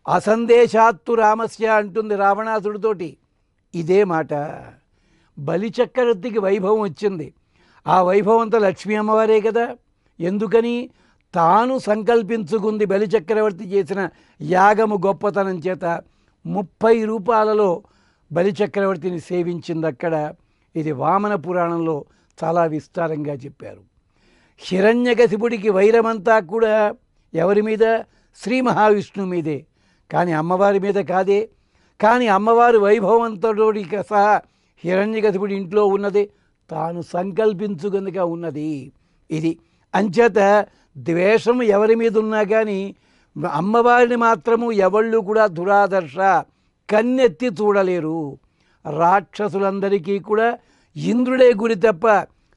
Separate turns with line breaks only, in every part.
అసందేశాత్తు రామస్య అంటుంది రావణాసుడితోటి. ఇదే మాట. బలిచక్రవర్తికి వైభవం వచ్చింది. ఆ వైభవం అంతా లక్ష్మీ అమ్మవారే కదా. ఎందుకని? తాను సంకల్పించుకుంది. బలిచక్రవర్తి చేసిన యాగము గొప్పతనం చేత 30 రూపాలలో బలిచక్రవర్తిని సేవించింది అక్కడ. ఇది వామన పురాణంలో చాలా విస్తారంగా చెప్పారు. హిరణ్యకశిపుడికి వైరమంతా కూడా ఎవరి మీద? శ్రీ మహావిష్ణువు మీదే, కానీ అమ్మవారి మీద కాదే. కానీ అమ్మవారి వైభవంతో సహా హిరణ్యకశిపుడి ఇంట్లో ఉన్నది తాను సంకల్పించుకుందిగా ఉన్నది. ఇది అంచేత ద్వేషం ఎవరి మీద ఉన్నా కానీ అమ్మవారిని మాత్రము ఎవళ్ళు కూడా దురాదర్శ కన్నెత్తి చూడలేరు. రాక్షసులందరికీ కూడా ఇంద్రుడే గురి తప్ప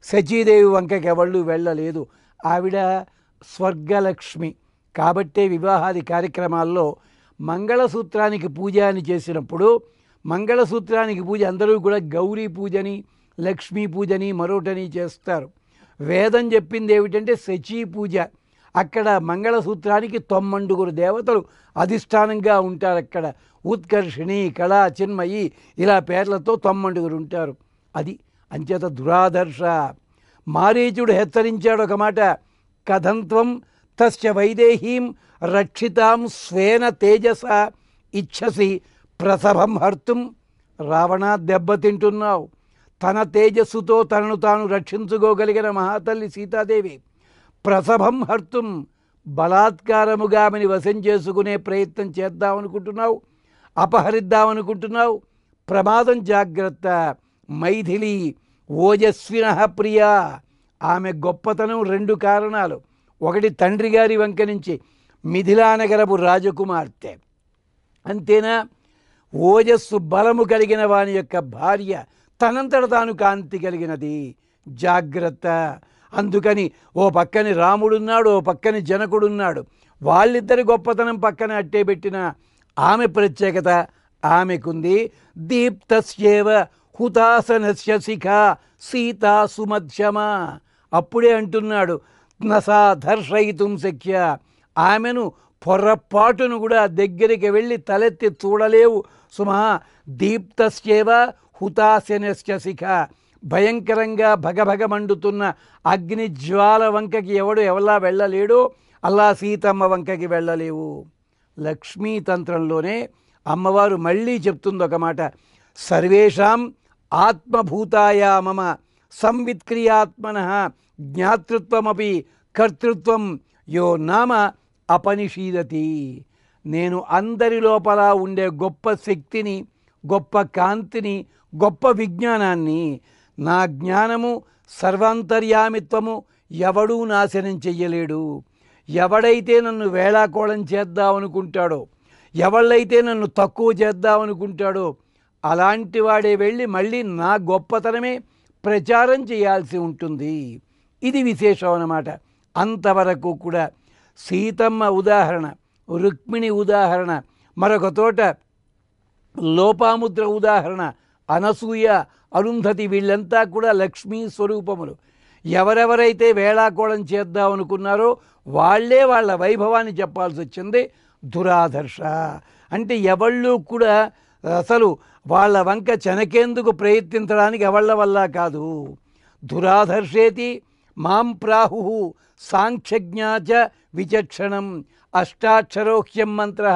శచీదేవి వంకకి ఎవళ్ళు వెళ్ళలేదు. ఆవిడ స్వర్గలక్ష్మి. కాబట్టే వివాహాది కార్యక్రమాల్లో మంగళసూత్రానికి పూజ అని చేసినప్పుడు మంగళసూత్రానికి పూజ అందరూ కూడా గౌరీ పూజని, లక్ష్మీ పూజని, మరొకటని చేస్తారు. వేదం చెప్పింది ఏమిటంటే శచీ పూజ. అక్కడ మంగళసూత్రానికి 9 దేవతలు అధిష్టానంగా ఉంటారు. అక్కడ ఉత్కర్షిణి, కళా, చిన్మయి ఇలా పేర్లతో 9 ఉంటారు. అది అంచేత దురాదర్శ. మారీచుడు హెచ్చరించాడు ఒక మాట, కథంత్వం తస్య వైదేహీం రక్షితాం స్వేన తేజస ఇచ్ఛసి ప్రసభం హర్తుం. రావణ, దెబ్బతింటున్నావు. తన తేజస్సుతో తనను తాను రక్షించుకోగలిగిన మహాతల్లి సీతాదేవి ప్రసభం హర్తుం బలాత్కారముగా ఆమెని వశం చేసుకునే ప్రయత్నం చేద్దామనుకుంటున్నావు, అపహరిద్దామనుకుంటున్నావు. ప్రమాదం, జాగ్రత్త. మైథిలి ఓజస్విన ప్రియ. ఆమె గొప్పతనం 2 కారణాలు. ఒకటి, తండ్రి గారి వంక నుంచి మిథిలానగరపు రాజకుమార్తె. అంతేనా? ఓజస్సు బలము కలిగిన వాని యొక్క భార్య, తనంతట తాను కాంతి కలిగినది. జాగ్రత్త. అందుకని ఓ పక్కని రాముడున్నాడు, ఓ పక్కని జనకుడున్నాడు. వాళ్ళిద్దరి గొప్పతనం పక్కన అట్టే పెట్టిన ఆమె ప్రత్యేకత ఆమెకుంది. దీప్తస్యేవ హుతాసనస్య శిఖ సీతా సుమధ్యమ. అప్పుడే అంటున్నాడు, నసా దర్శయితుం శక్య. ఆమెను పొర్రపాటును కూడా దగ్గరికి వెళ్ళి తలెత్తి చూడలేవు సుమా. దీప్తస్యేవ హుతాసనస్య శిఖ. భయంకరంగా భగభగ మండుతున్న అగ్ని జ్వాల వంకకి ఎవలా వెళ్ళలేడో అలా సీతమ్మ వంకకి వెళ్ళలేవు. లక్ష్మీతంత్రంలోనే అమ్మవారు మళ్ళీ చెప్తుంది ఒక మాట, సర్వేషాం ఆత్మభూతాయ మమ సంవిత్క్రియాత్మన జ్ఞాతృత్వమపి కర్తృత్వం యో నామ అపనిషీదతి. నేను అందరి లోపల ఉండే గొప్ప శక్తిని, గొప్ప కాంతిని, గొప్ప విజ్ఞానాన్ని, నా జ్ఞానము సర్వాంతర్యామిత్వము ఎవడూ నాశనం చెయ్యలేడు. ఎవడైతే నన్ను వేళాకోళం చేద్దామనుకుంటాడో, ఎవళ్ళైతే నన్ను తక్కువ చేద్దామనుకుంటాడో అలాంటి వాడే వెళ్ళి మళ్ళీ నా గొప్పతనమే ప్రచారం చేయాల్సి ఉంటుంది. ఇది విశేషం అన్నమాట. అంతవరకు కూడా సీతమ్మ ఉదాహరణ, రుక్మిణి ఉదాహరణ, మరొక తోట లోపాముద్ర ఉదాహరణ, అనసూయ, అరుంధతి, వీళ్ళంతా కూడా లక్ష్మీ స్వరూపములు. ఎవరెవరైతే వేళాకోళం చేద్దామనుకున్నారో వాళ్ళే వాళ్ళ వైభవాన్ని చెప్పాల్సి వచ్చింది. దురాదర్శ అంటే ఎవళ్ళు కూడా అసలు వాళ్ళ వంక చెనకేందుకు ప్రయత్నించడానికి ఎవళ్ళ వల్ల కాదు. దురాదర్శేతి మాం ప్రాహు సాంఖ్యజ్ఞాచ విచక్షణం అష్టాక్షరోహ్యం మంత్ర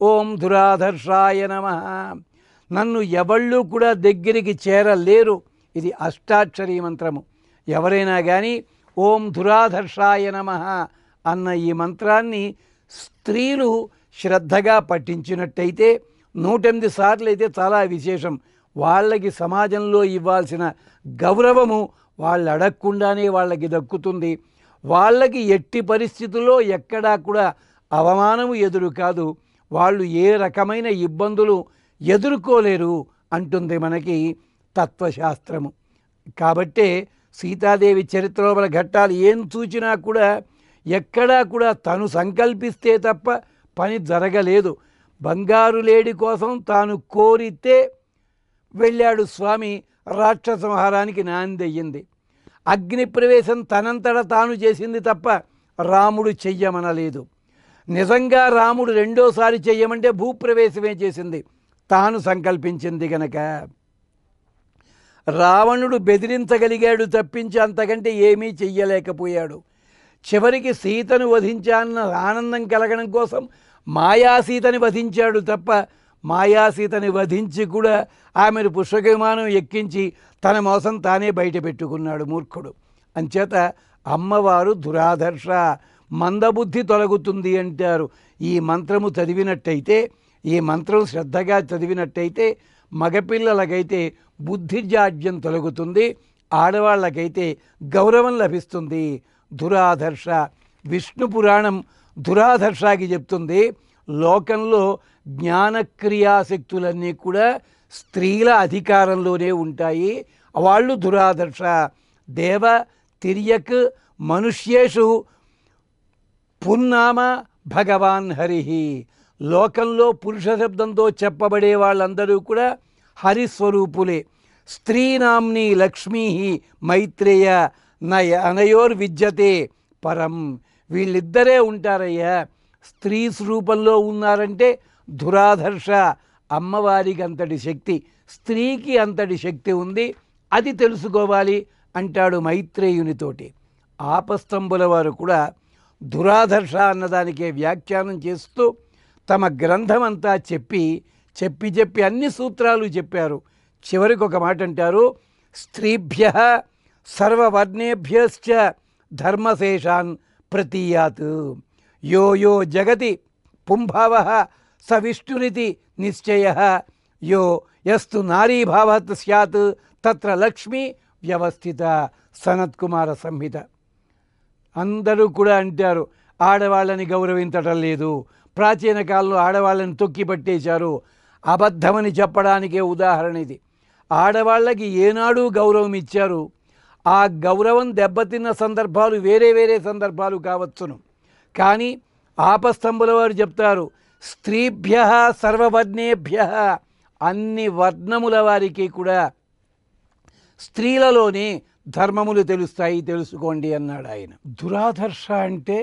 ఓం దురాదర్శాయ నమః. నన్ను ఎవళ్ళు కూడా దగ్గరికి చేరలేరు. ఇది అష్టాక్షరీ మంత్రము. ఎవరైనా కానీ ఓం దురాదర్శాయ నమః అన్న ఈ మంత్రాన్ని స్త్రీలు శ్రద్ధగా పఠించినట్టయితే 108 సార్లు అయితే చాలా విశేషం. వాళ్ళకి సమాజంలో ఇవ్వాల్సిన గౌరవము వాళ్ళు అడగకుండానే వాళ్ళకి దక్కుతుంది. వాళ్ళకి ఎట్టి పరిస్థితుల్లో ఎక్కడా కూడా అవమానము ఎదురు కాదు. వాళ్ళు ఏ రకమైన ఇబ్బందులు ఎదుర్కోలేరు అంటుంది మనకి తత్వశాస్త్రము. కాబట్టే సీతాదేవి చరిత్రలోపల ఘట్టాలు ఏం చూచినా కూడా ఎక్కడా కూడా తను సంకల్పిస్తే తప్ప పని జరగలేదు. బంగారు లేడి కోసం తాను కోరితే వెళ్ళాడు స్వామి, రాక్షస సంహారానికి నాందయ్యింది. అగ్ని ప్రవేశం తనంతట తాను చేసింది తప్ప రాముడు చెయ్యమనలేదు. నిజంగా రాముడు రెండోసారి చెయ్యమంటే భూప్రవేశమే చేసింది, తాను సంకల్పించింది గనక. రావణుడు బెదిరించగలిగాడు తప్పించి అంతకంటే ఏమీ చెయ్యలేకపోయాడు. చివరికి సీతను వధించాన్న ఆనందం కలగడం కోసం మాయాసీతని వధించాడు తప్ప, మాయాసీతని వధించి కూడా ఆమెను పుష్పక విమానం ఎక్కించి తన మోసం తానే బయట పెట్టుకున్నాడు మూర్ఖుడు. అంచేత అమ్మవారు దురాదర్శ, మందబుద్ధి తొలగుతుంది అంటారు. ఈ మంత్రము చదివినట్టయితే, ఈ మంత్రం శ్రద్ధగా చదివినట్టయితే మగపిల్లలకైతే బుద్ధిజాడ్యం తొలగుతుంది, ఆడవాళ్ళకైతే గౌరవం లభిస్తుంది. దురాదర్శ విష్ణు పురాణం దురాదర్శకి చెప్తుంది, లోకంలో జ్ఞానక్రియాశక్తులన్నీ కూడా స్త్రీల అధికారంలోనే ఉంటాయి, వాళ్ళు దురాదర్శ. దేవ తిర్యక్ మనుష్యేషు పున్నామ భగవాన్ హరి. లోకంలో పురుష శబ్దంతో చెప్పబడే వాళ్ళందరూ కూడా హరిస్వరూపులే. స్త్రీనామ్ని లక్ష్మీ మైత్రేయ అనయోర్ విద్యతే పరం. వీళ్ళిద్దరే ఉంటారయ్యా. స్త్రీ స్వరూపంలో ఉన్నారంటే దురాదర్శ. అమ్మవారికి అంతటి శక్తి, స్త్రీకి అంతటి శక్తి ఉంది, అది తెలుసుకోవాలి అంటాడు మైత్రేయునితోటి. ఆపస్తంభుల వారు కూడా దురాదర్శ అన్నదానికే వ్యాఖ్యానం చేస్తూ తమ గ్రంథమంతా చెప్పి అన్ని సూత్రాలు చెప్పారు. చివరికి ఒక మాట అంటారు, స్త్రీభ్య సర్వవర్ణేభ్యశ్చ ధర్మశేషాన్ ప్రతీయాత్. యో యో జగతి పుంభావ స విష్ణురితి నిశ్చయ. యో యస్తు నారీభావత్ స్యాత్ తత్ర లక్ష్మి వ్యవస్థిత. సనత్కుమార సంహిత. అందరూ కూడా అంటారు ఆడవాళ్ళని గౌరవించటం లేదు, ప్రాచీన కాలంలో ఆడవాళ్ళని తొక్కి పట్టేశారు. అబద్ధమని చెప్పడానికే ఉదాహరణ ఇది. ఆడవాళ్ళకి ఏనాడు గౌరవం ఇచ్చారు. ఆ గౌరవం దెబ్బతిన్న సందర్భాలు వేరే వేరే సందర్భాలు కావచ్చును. కానీ ఆపస్తంభుల వారు చెప్తారు, స్త్రీభ్య సర్వవర్ణేభ్య, అన్ని వర్ణముల వారికి కూడా స్త్రీలలోనే ధర్మములు తెలుస్తాయి, తెలుసుకోండి అన్నాడు ఆయన. దురాదర్శ అంటే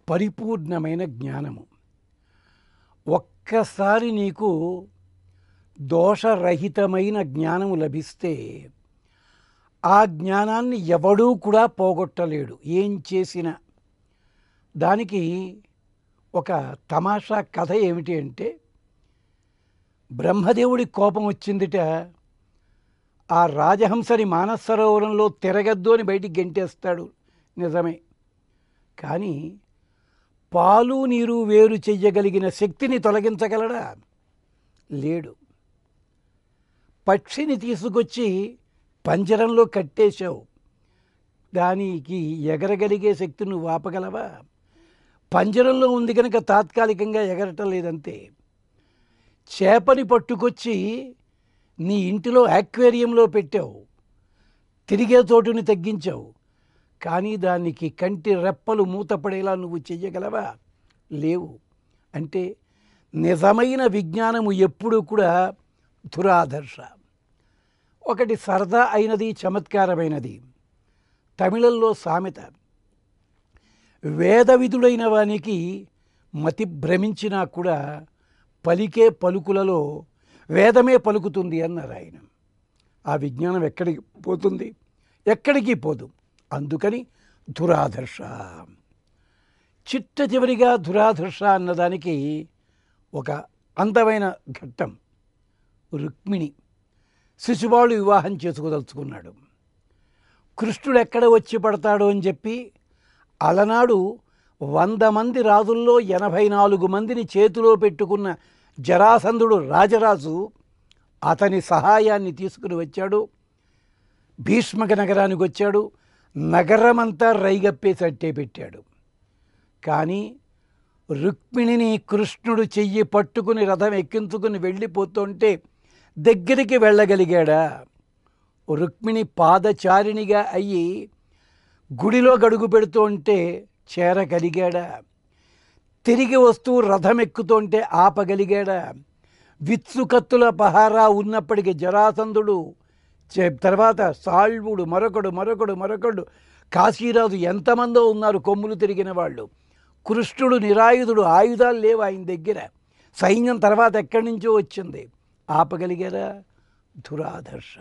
పరిపూర్ణమైన జ్ఞానము. ఒక్కసారి నీకు దోషరహితమైన జ్ఞానము లభిస్తే ఆ జ్ఞానాన్ని ఎవడూ కూడా పోగొట్టలేడు, ఏం చేసినా. దానికి ఒక తమాషా కథ ఏమిటి అంటే, బ్రహ్మదేవుడి కోపం వచ్చిందిట. ఆ రాజహంసని మానస సరోవరంలో తిరగద్దు అని బయటికి గెంటేస్తాడు, నిజమే. కానీ పాలు నీరు వేరు చెయ్యగలిగిన శక్తిని తొలగించగలడా? లేడు. పక్షిని తీసుకొచ్చి పంజరంలో కట్టేశావు, దానికి ఎగరగలిగే శక్తి నువ్వు ఆపగలవా? పంజరంలో ఉంది కనుక తాత్కాలికంగా ఎగరటం లేదంతే. చేపని పట్టుకొచ్చి నీ ఇంటిలో యాక్వేరియంలో పెట్టావు, తిరిగే చోటుని తగ్గించావు, కానీ దానికి కంటి రెప్పలు మూతపడేలా నువ్వు చెయ్యగలవా? లేవు. అంటే నిజమైన విజ్ఞానము ఎప్పుడూ కూడా దురాదర్శ. ఒకటి సరదా అయినది, చమత్కారమైనది. తమిళంలో సామెత, వేదవిధుడైన వానికి మతి భ్రమించినా కూడా పలికే పలుకులలో వేదమే పలుకుతుంది అన్నారు ఆయన. ఆ విజ్ఞానం ఎక్కడికి పోతుంది? ఎక్కడికి పోదు. అందుకని దురాదర్శ. చిట్ట చివరిగా దురాదర్శ అన్నదానికి ఒక అందమైన ఘట్టం. రుక్మిణి శిశుపాలుడు వివాహం చేసుకోదలుచుకున్నాడు. కృష్ణుడు ఎక్కడ వచ్చి పడతాడో అని చెప్పి అలనాడు 100 మంది రాజుల్లో 84 మందిని చేతిలో పెట్టుకున్న జరాసంధుడు రాజరాజు అతని సహాయాన్ని తీసుకుని వచ్చాడు. భీష్మక నగరానికి వచ్చాడు. నగరమంతా రైగప్పేసి అట్టే పెట్టాడు. కానీ రుక్మిణిని కృష్ణుడు చెయ్యి పట్టుకుని రథం ఎక్కించుకుని వెళ్ళిపోతుంటే దగ్గరికి వెళ్ళగలిగాడా? రుక్మిణి పాదచారిణిగా అయ్యి గుడిలో గడుగు పెడుతూ ఉంటే చేరగలిగాడా? తిరిగి వస్తూ రథం ఎక్కుతుంటే ఆపగలిగాడా? విత్సుకత్తుల పహారా ఉన్నప్పటికీ జరాసంధుడు, తర్వాత సాల్వుడు, మరొకడు, కాశీరాజు, ఎంతమందో ఉన్నారు కొమ్ములు తిరిగిన వాళ్ళు. కృష్ణుడు నిరాయుధుడు, ఆయుధాలు లేవు ఆయన దగ్గర. సైన్యం తర్వాత ఎక్కడి నుంచో వచ్చింది. ఆపగలిగారా? దురాదర్శ.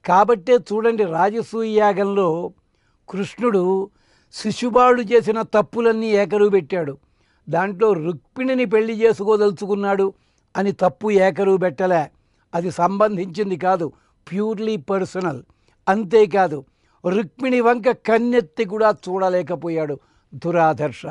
కాబట్టే చూడండి, రాజసూయ యాగంలో కృష్ణుడు శిశుపాలుడు చేసిన తప్పులన్నీ ఏకరువు పెట్టాడు. దాంట్లో రుక్మిణిని పెళ్లి చేసుకోదలుచుకున్నాడు అని తప్పు ఏకరువు పెట్టలే. అది సంబంధించింది కాదు, ప్యూర్లీ పర్సనల్. అంతేకాదు, రుక్మిణి వంక కన్నెత్తి కూడా చూడలేకపోయాడు. దురాదర్శ.